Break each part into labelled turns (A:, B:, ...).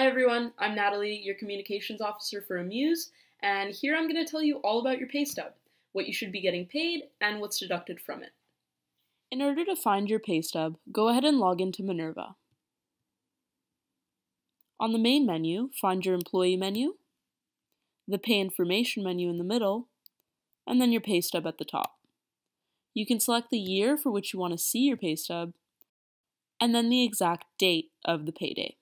A: Hi everyone, I'm Natalie, your communications officer for AMUSE, and here I'm going to tell you all about your pay stub, what you should be getting paid, and what's deducted from it. In order to find your pay stub, go ahead and log into Minerva. On the main menu, find your employee menu, the pay information menu in the middle, and then your pay stub at the top. You can select the year for which you want to see your pay stub, and then the exact date of the payday.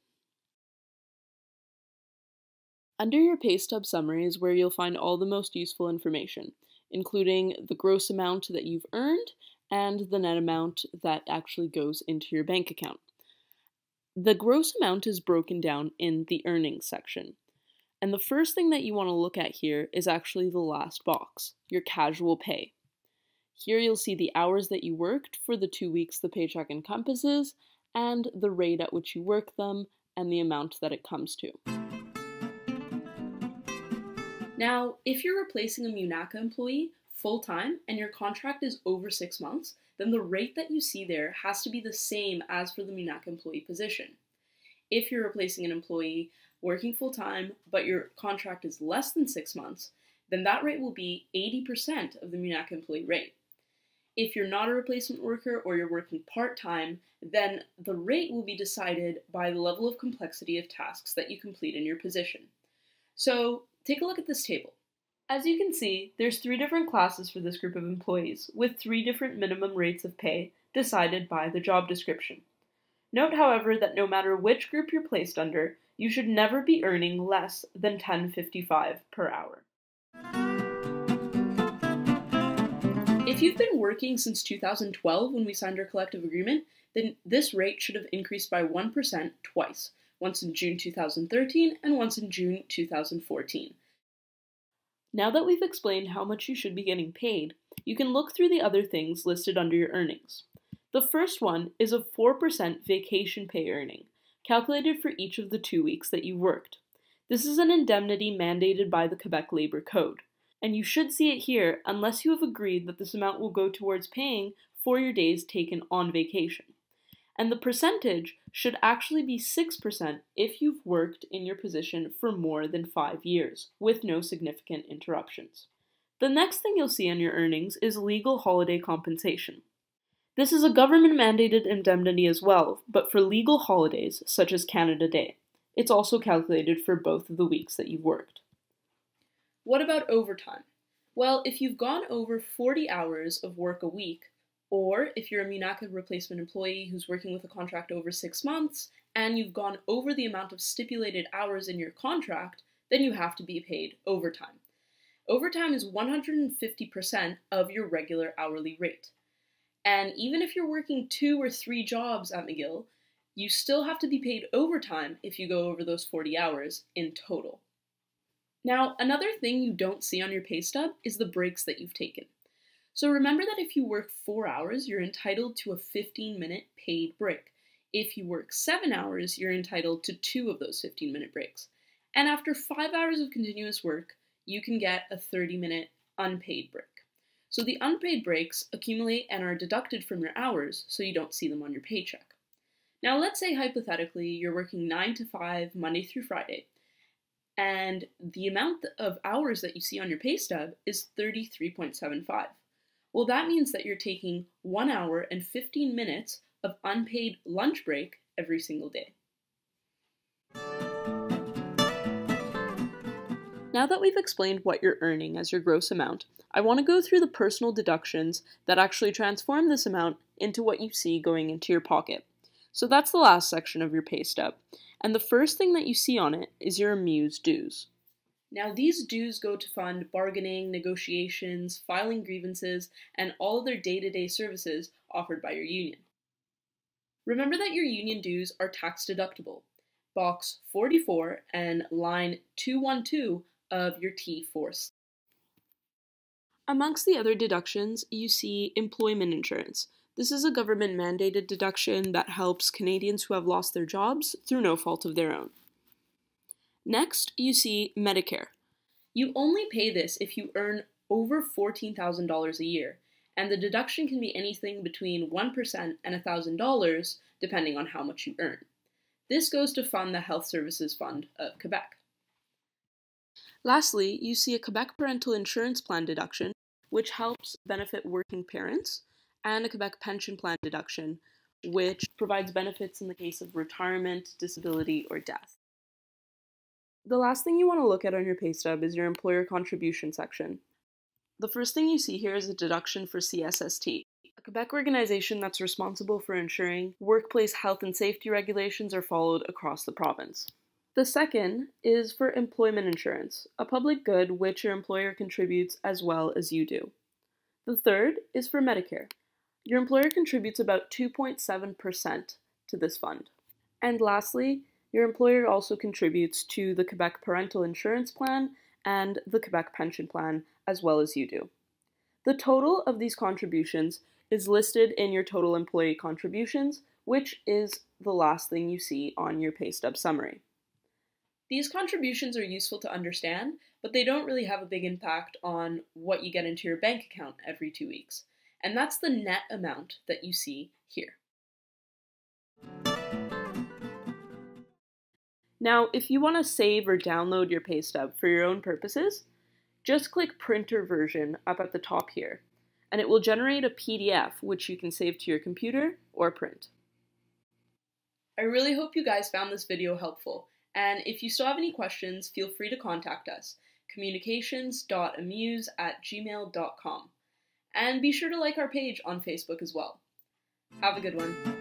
A: Under your pay stub summary is where you'll find all the most useful information, including the gross amount that you've earned and the net amount that actually goes into your bank account. The gross amount is broken down in the earnings section. And the first thing that you want to look at here is actually the last box, your casual pay. Here you'll see the hours that you worked for the 2 weeks the paycheck encompasses, and the rate at which you work them, and the amount that it comes to. Now, if you're replacing a MUNACA employee full-time and your contract is over 6 months, then the rate that you see there has to be the same as for the MUNACA employee position. If you're replacing an employee working full-time, but your contract is less than 6 months, then that rate will be 80% of the MUNACA employee rate. If you're not a replacement worker or you're working part-time, then the rate will be decided by the level of complexity of tasks that you complete in your position. So, take a look at this table. As you can see, there's 3 different classes for this group of employees, with 3 different minimum rates of pay decided by the job description. Note, however, that no matter which group you're placed under, you should never be earning less than $10.55 per hour. If you've been working since 2012 when we signed our collective agreement, then this rate should have increased by 1% twice, once in June 2013 and once in June 2014. Now that we've explained how much you should be getting paid, you can look through the other things listed under your earnings. The first one is a 4% vacation pay earning, calculated for each of the 2 weeks that you worked. This is an indemnity mandated by the Quebec Labor Code, and you should see it here unless you have agreed that this amount will go towards paying for your days taken on vacation. And the percentage should actually be 6% if you've worked in your position for more than 5 years, with no significant interruptions. The next thing you'll see on your earnings is legal holiday compensation. This is a government-mandated indemnity as well, but for legal holidays, such as Canada Day. It's also calculated for both of the weeks that you've worked. What about overtime? Well, if you've gone over 40 hours of work a week, or if you're a MUNACA replacement employee who's working with a contract over 6 months, and you've gone over the amount of stipulated hours in your contract, then you have to be paid overtime. Overtime is 150% of your regular hourly rate. And even if you're working 2 or 3 jobs at McGill, you still have to be paid overtime if you go over those 40 hours in total. Now, another thing you don't see on your pay stub is the breaks that you've taken. So remember that if you work 4 hours, you're entitled to a 15-minute paid break. If you work 7 hours, you're entitled to 2 of those 15-minute breaks. And after 5 hours of continuous work, you can get a 30-minute unpaid break. So the unpaid breaks accumulate and are deducted from your hours, so you don't see them on your paycheck. Now let's say hypothetically you're working 9 to 5 Monday through Friday, and the amount of hours that you see on your pay stub is 33.75. Well, that means that you're taking 1 hour and 15 minutes of unpaid lunch break every single day. Now that we've explained what you're earning as your gross amount, I want to go through the personal deductions that actually transform this amount into what you see going into your pocket. So that's the last section of your pay stub, and the first thing that you see on it is your AMUSE dues. Now, these dues go to fund bargaining, negotiations, filing grievances, and all other day-to-day services offered by your union. Remember that your union dues are tax deductible. Box 44 and line 212 of your T4. Amongst the other deductions, you see employment insurance. This is a government-mandated deduction that helps Canadians who have lost their jobs through no fault of their own. Next, you see Medicare. You only pay this if you earn over $14,000 a year, and the deduction can be anything between 1% and $1,000, depending on how much you earn. This goes to fund the Health Services Fund of Quebec. Lastly, you see a Quebec Parental Insurance Plan deduction, which helps benefit working parents, and a Quebec Pension Plan deduction, which provides benefits in the case of retirement, disability, or death. The last thing you want to look at on your pay stub is your employer contribution section. The first thing you see here is a deduction for CSST, a Quebec organization that's responsible for ensuring workplace health and safety regulations are followed across the province. The second is for employment insurance, a public good which your employer contributes as well as you do. The third is for Medicare. Your employer contributes about 2.7% to this fund. And lastly, your employer also contributes to the Quebec Parental Insurance Plan and the Quebec Pension Plan as well as you do. The total of these contributions is listed in your total employee contributions, which is the last thing you see on your pay stub summary. These contributions are useful to understand, but they don't really have a big impact on what you get into your bank account every 2 weeks. And that's the net amount that you see here. Now, if you want to save or download your pay stub for your own purposes, just click Printer Version up at the top here, and it will generate a PDF which you can save to your computer or print. I really hope you guys found this video helpful. And if you still have any questions, feel free to contact us, communications.amuse@gmail.com. And be sure to like our page on Facebook as well. Have a good one.